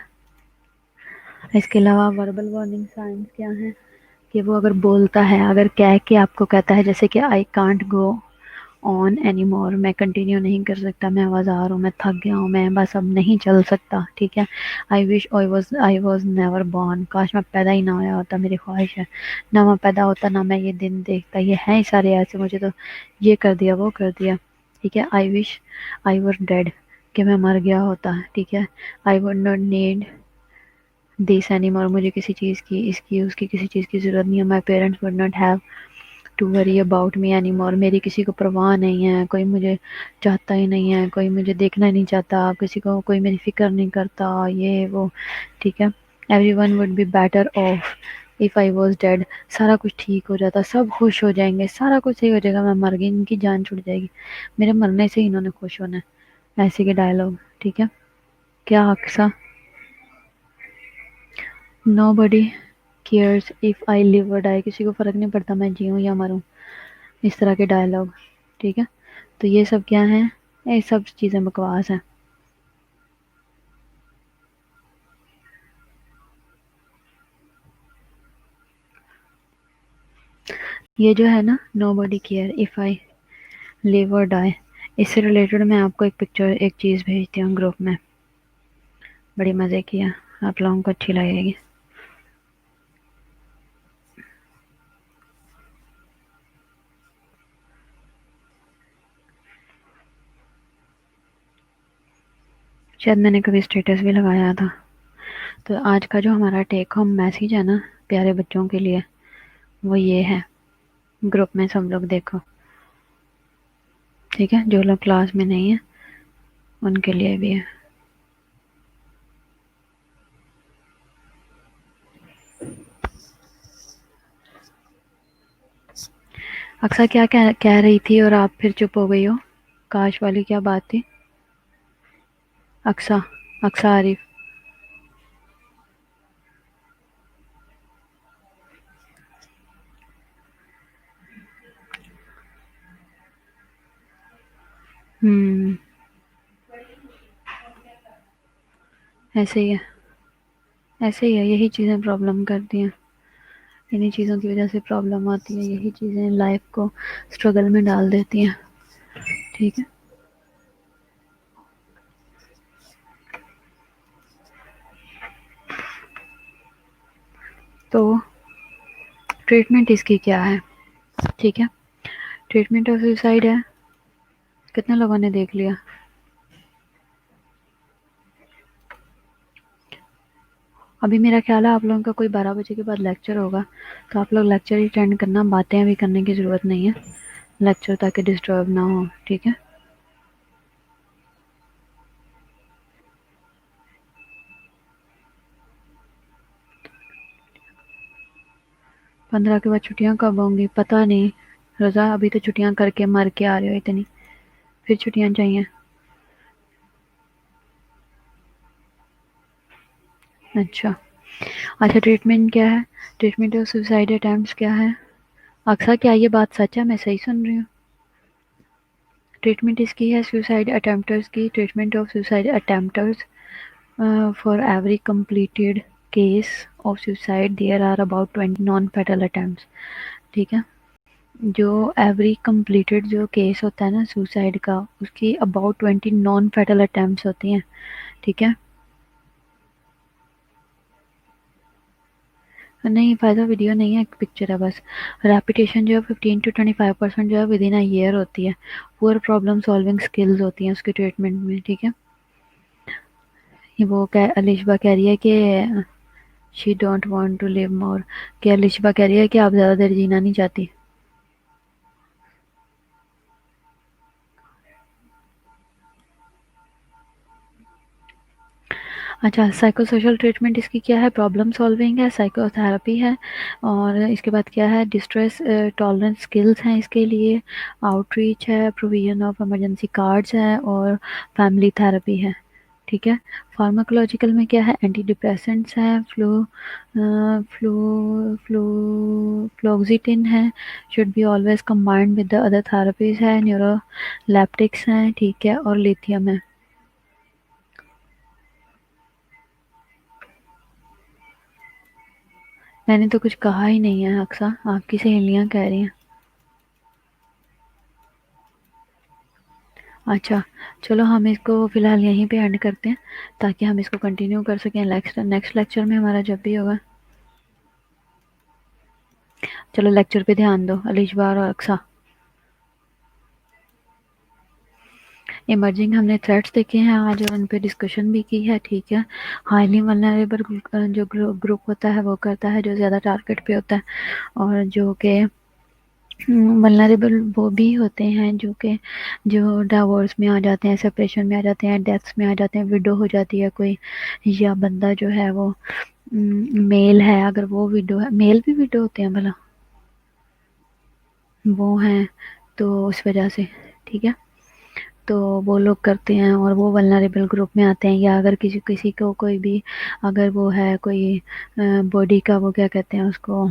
S1: اس کے علاوہ وربل وارننگ سائنس کیا ہے، کہ وہ اگر بولتا ہے، اگر کہہ کے آپ کو کہتا ہے، جیسے کہ I can't go on any more, میں کنٹینیو نہیں کر سکتا، میں آزار ہوں، میں تھک گیا ہوں، میں بس اب نہیں چل سکتا، ٹھیک ہے، آئی واز نیور بورن، کاش میں پیدا ہی نہ ہویا ہوتا، میری خواہش ہے نہ میں پیدا ہوتا، نہ میں یہ دن دیکھتا، یہ ہیں سارے ایسے، مجھے تو یہ کر دیا وہ کر دیا، ٹھیک ہے، آئی وش آئی واز ڈیڈ، کہ میں مر گیا ہوتا، ٹھیک ہے، I would not need this any more, مجھے کسی چیز کی، اس کی کسی چیز کی ضرورت نہیں ہے، my parents would not have to worry about me any more, میری کسی کو پرواہ نہیں ہے، کوئی مجھے چاہتا ہی نہیں ہے، کوئی مجھے دیکھنا نہیں چاہتا، کسی کو کوئی میری فکر نہیں کرتا، یہ وہ، ٹھیک ہے، every one would be better off if I was dead, سارا کچھ ٹھیک ہو جاتا، سب خوش ہو جائیں گے، سارا کچھ صحیح ہو جائے گا، میں مر گئی، ان کی جان چھوٹ جائے گی، میرے مرنے سے ہی انہوں نے خوش ہونا ہے، ایسے کے ڈائلاگ، ٹھیک ہے۔ کیا اقصا، نو بڈی کیئرس اف آئی لیو اور ڈائی، کسی کو فرق نہیں پڑتا میں جیوں یا مروں، اس طرح کے ڈائلاگ، ٹھیک ہے، تو یہ سب کیا ہیں، یہ سب چیزیں بکواس ہیں۔ یہ جو ہے نا، نو باڈی کیئر اف آئی لیو اور ڈائی، اس سے ریلیٹڈ میں آپ کو ایک پکچر، ایک چیز بھیجتی ہوں گروپ میں، بڑی مزے کی ہے، آپ لوگوں کو اچھی لگے گی۔ شاید میں نے کبھی اسٹیٹس بھی لگایا تھا۔ تو آج کا جو ہمارا ٹیک ہوم میسیج ہے نا پیارے بچوں کے لیے، وہ یہ ہے، گروپ میں سب لوگ دیکھو، ٹھیک ہے، جو لوگ کلاس میں نہیں ہیں ان کے لیے بھی ہے۔ اکثر کیا کہہ رہی تھی اور آپ پھر چپ ہو گئی ہو؟ کاش والی کیا بات تھی؟ اکثر عارف، ایسے ہی ہے، ایسے ہی ہے، یہی چیزیں پرابلم کرتی ہیں، انہی چیزوں کی وجہ سے پرابلم آتی ہے، یہی چیزیں لائف کو اسٹرگل میں ڈال دیتی ہیں، ٹھیک ہے۔ تو ٹریٹمنٹ اس کی کیا ہے، ٹھیک ہے، ٹریٹمنٹ آف سوسائڈ ہے، کتنے لوگوں نے دیکھ لیا؟ ابھی میرا خیال ہے آپ لوگوں کا کوئی 12 بجے کے بعد لیکچر ہوگا، تو آپ لوگ لیکچر ہی اٹینڈ کرنا، باتیں ابھی کرنے کی ضرورت نہیں ہے لیکچر، تاکہ ڈسٹرب نہ ہو، ٹھیک ہے۔ 15 کے بعد چھٹیاں کب ہوں گی پتہ نہیں رضا، ابھی تو چھٹیاں کر کے مر کے آ رہے ہو اتنی، پھر چھٹیاں چاہیے؟ اچھا اچھا، ٹریٹمنٹ کیا ہے؟ ٹریٹمنٹ آف سوسائڈ اٹیمپٹس کیا ہے؟ اکثر کیا یہ بات سچ ہے؟ میں صحیح سن رہی ہوں؟ ٹریٹمنٹ اس کی ہے سوسائڈ اٹیمپٹرز کی، treatment of suicide attempters for every completed case of suicide there are about 20 non fatal attempts. ٹھیک ہے، جو ایوری کمپلیٹڈ جو کیس ہوتا ہے نا سوسائڈ کا، اس کی اباؤٹ 20 نان فیٹل اٹیمپٹس ہوتی ہیں. ٹھیک ہے، نہیں فائدہ ویڈیو نہیں ہے، ایک پکچر ہے بس. ریپیٹیشن جو ہے 15 to 25% جو ہے ود ان اے ایئر ہوتی ہے. پور پرابلم سالونگ اسکلز ہوتی ہیں اس کے ٹریٹمنٹ میں. ٹھیک ہے، یہ وہ الشبا کہہ رہی ہے کہ شی ڈونٹ وانٹ ٹو لیو مور، کہ الشبا کہہ رہی ہے کہ آپ زیادہ دیر جینا نہیں چاہتی. اچھا، سائیکو سوشل ٹریٹمنٹ اس کی کیا ہے؟ پرابلم سالونگ ہے، سائیکو تھراپی ہے، اور اس کے بعد کیا ہے؟ ڈسٹریس ٹالرنس اسکلز ہیں اس کے لیے، آؤٹ ریچ ہے، پروویژن آف ایمرجنسی کارڈز ہے، اور فیملی تھراپی ہے. ٹھیک ہے، فارماکولوجیکل میں کیا ہے؟ اینٹی ڈپریسنٹس ہیں، فلوگزیٹن ہے، should be always combined with the other therapies ہے، نیورو لیپٹکس ہیں. ٹھیک ہے، اور لیتھیم ہے. میں نے تو کچھ کہا ہی نہیں ہے اقصا، آپ کی سہیلیاں کہہ رہی ہیں. اچھا چلو، ہم اس کو فی الحال یہیں پہ اینڈ کرتے ہیں تاکہ ہم اس کو کنٹینیو کر سکیں نیکسٹ لیکچر میں ہمارا جب بھی ہوگا. چلو لیکچر پہ دھیان دو الشبار اور اقصا. ایمرجنگ ہم نے تھریٹس دیکھے ہیں آج اور ان پہ ڈسکشن بھی کی ہے. ٹھیک ہے، ہائیلی ولنریبل جو گروپ ہوتا ہے وہ کرتا ہے جو زیادہ ٹارگٹ پہ ہوتا ہے، اور جو کہ ولنریبل وہ بھی ہوتے ہیں جو ڈائیورس میں آ جاتے ہیں، سپریشن میں آ جاتے ہیں، ڈیتھس میں آ جاتے ہیں، وڈو ہو جاتی ہے کوئی، یا بندہ جو ہے وہ میل ہے، اگر وہ وڈو ہے. میل بھی وڈو ہوتے ہیں بھلا؟ وہ ہیں تو اس وجہ سے. ٹھیک ہے، تو وہ لوگ کرتے ہیں اور وہ ولنریبل گروپ میں آتے ہیں. یا اگر کسی کو کوئی بھی اگر وہ ہے کوئی باڈی کا وہ کیا کہتے ہیں اس کو،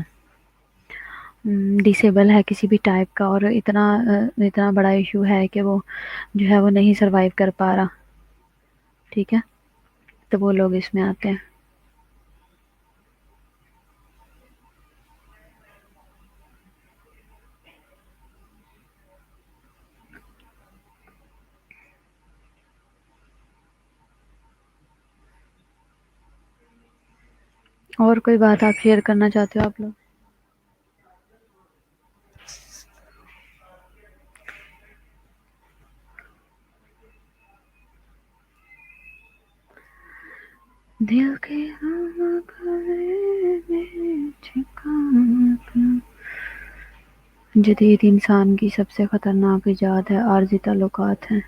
S1: ڈسیبل ہے کسی بھی ٹائپ کا، اور اتنا بڑا ایشو ہے کہ وہ جو ہے وہ نہیں سروائیو کر پا رہا. ٹھیک ہے، تو وہ لوگ اس میں آتے ہیں. اور کوئی بات آپ شیئر کرنا چاہتے ہو آپ لوگ؟ دل کے جدید انسان کی سب سے خطرناک ایجاد ہے عارضی تعلقات ہیں.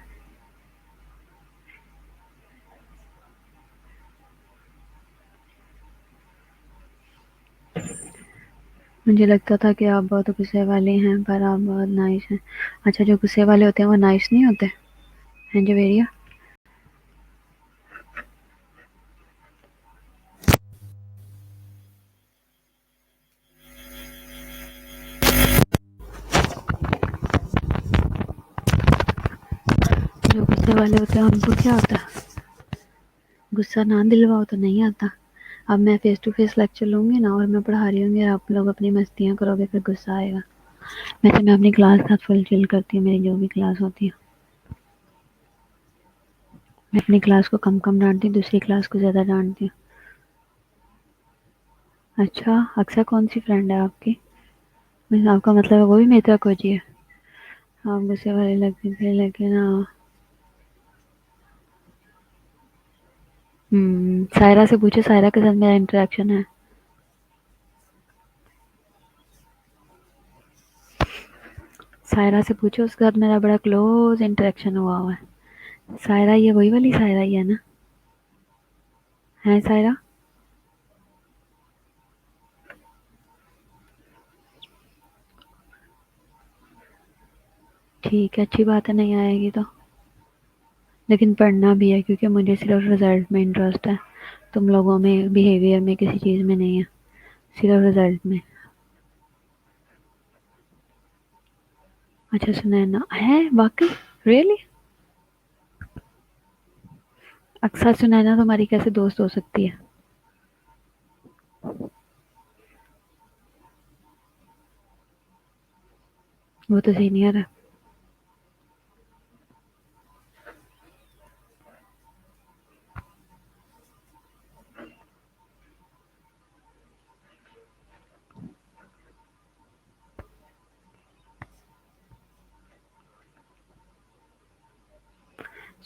S1: مجھے لگتا تھا کہ آپ بہت غصے والے ہیں پر آپ بہت نائس ہیں. اچھا، جو غصے والے ہوتے ہیں وہ نائس نہیں ہوتے ہیں جویریہ؟ جو غصے والے ہوتے ہیں ان کو کیا ہوتا ہے؟ غصہ نہ دلواؤ تو نہیں آتا. اب میں فیس ٹو فیس لیکچر لوں گی نا، اور میں پڑھا رہی ہوں گی اور آپ لوگ اپنی مستیاں کرو گے، پھر غصہ آئے گا. ویسے میں اپنی کلاس کے ساتھ فل چل کرتی ہوں، میری جو بھی کلاس ہوتی ہے. میں اپنی کلاس کو کم کم ڈانٹتی ہوں، دوسری کلاس کو زیادہ ڈانٹتی ہوں. اچھا، اکثر کون سی فرینڈ ہے آپ کی؟ آپ کا مطلب ہے وہ بھی میری طرح کوچی ہے؟ آپ غصے والے لگتے تھے لیکن سائرہ سے پوچھو، سائرہ کے ساتھ میرا انٹریکشن ہے. سائرہ سے پوچھو، اس کے ساتھ میرا بڑا کلوز انٹریکشن ہوا ہے. سائرہ یہ وہی والی سائرہ ہی ہے نا؟ ہے سائرہ؟ ٹھیک ہے، اچھی بات ہے، نہیں آئے گی تو. لیکن پڑھنا بھی ہے کیونکہ مجھے صرف رزلٹ میں انٹرسٹ ہے. تم لوگوں میں بیہیویئر میں کسی چیز میں نہیں ہے، صرف رزلٹ میں. اچھا سنینا ہے واقعی؟ ریئلی؟ اکثر سنینا تمہاری کیسے دوست ہو سکتی ہے؟ وہ تو سینئر ہے.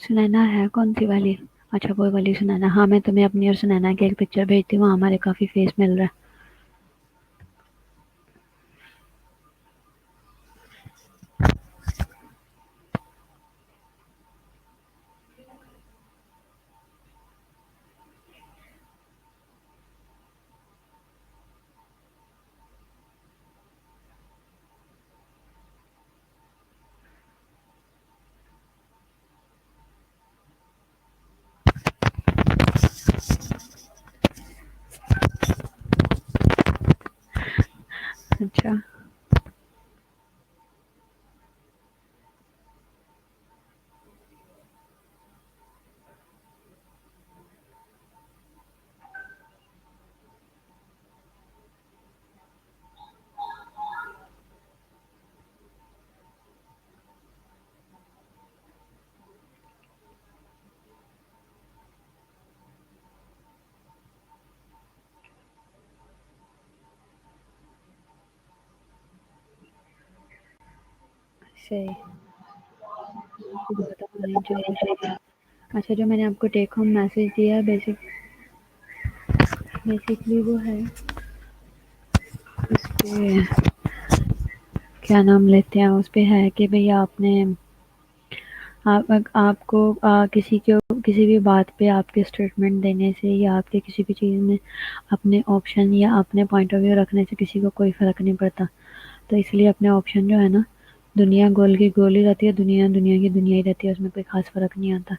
S1: سنینا ہے کون سی والی؟ اچھا وہ والی سنینا. ہاں میں تمہیں اپنی اور سنینا کی ایک پکچر بھیجتی ہوں، وہاں ہمارے کافی فیس مل رہا ہے. اچھا صحیح. اچھا جو میں نے آپ کو ٹیک ہوم میسج دیا ہے بیسکلی وہ ہے اس پہ کیا نام لیتے ہیں، اس پہ ہے کہ بھئی آپ نے آپ کو کسی بھی بات پہ آپ کے اسٹیٹمنٹ دینے سے یا آپ کے کسی بھی چیز میں اپنے آپشن یا اپنے پوائنٹ آف ویو رکھنے سے کسی کو کوئی فرق نہیں پڑتا. تو اس لیے اپنے آپشن جو ہے نا، دنیا گول کی گول ہی رہتی ہے، دنیا دنیا کی دنیا ہی رہتی ہے، اس میں کوئی خاص فرق نہیں آتا.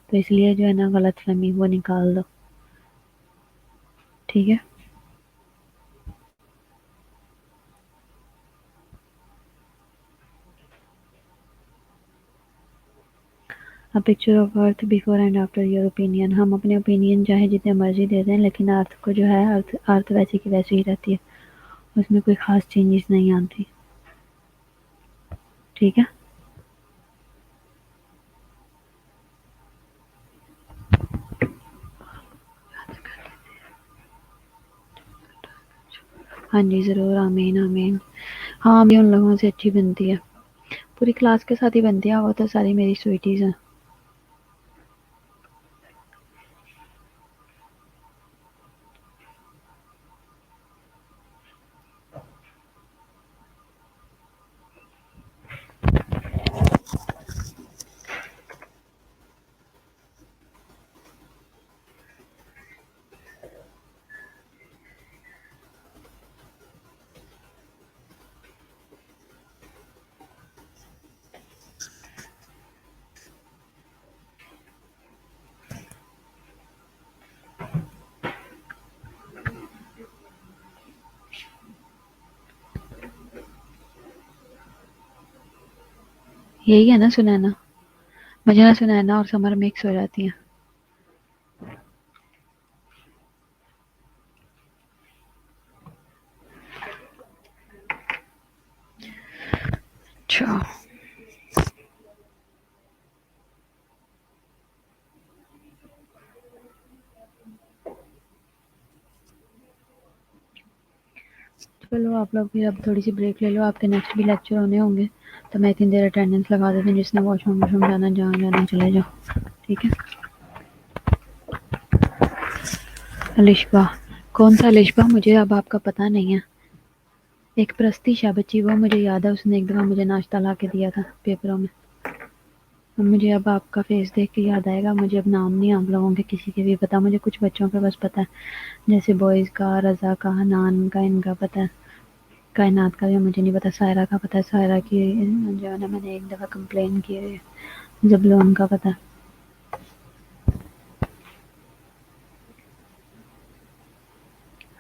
S1: تو اس لیے جو ہے نا غلط فہمی وہ نکال دو. ٹھیک ہے. A picture of earth before and after your opinion. ہم اپنے اوپینین چاہے جتنے مرضی دے دیں لیکن ارتھ کو جو ہے ارتھ ویسی کی ویسی ہی رہتی ہے، اس میں کوئی خاص چینجز نہیں آتی. ٹھیک ہے. ہاں جی ضرور. آمین آمین. ہاں بھی ان لوگوں سے اچھی بنتی ہے، پوری کلاس کے ساتھ ہی بنتی ہے. وہ تو ساری میری سویٹیز ہیں. یہی ہے نا سنینا؟ مجھے نا سنینا اور سمر مکس ہو جاتی ہیں. اچھا چلو آپ لوگ بھی اب تھوڑی سی بریک لے لو، آپ کے نیکسٹ بھی لیکچر ہونے ہوں گے. تو میں اتنی دیر اٹینڈنس لگا دیتی ہوں، جس نے واش روم جانا جہاں جانا چلے جاؤ. ٹھیک ہے. الشبا؟ کون سا الشبا؟ مجھے اب آپ کا پتہ نہیں ہے. ایک پرستش ہے بچی، وہ مجھے یاد ہے، اس نے ایک دفعہ مجھے ناشتہ لا کے دیا تھا پیپروں میں. مجھے اب آپ کا فیس دیکھ کے یاد آئے گا. مجھے اب نام نہیں آپ لوگوں کے کسی کے بھی پتا. مجھے کچھ بچوں کا بس پتا ہے، جیسے بوائز کا، رضا کا، حنان کا، ان کا پتا ہے. کائنات کا بھی مجھے نہیں پتا. سائرہ کا پتا ہے، سائرہ کی جو ہے نا میں نے ایک دفعہ کمپلین کی ہے. زبلون کا پتا ہے.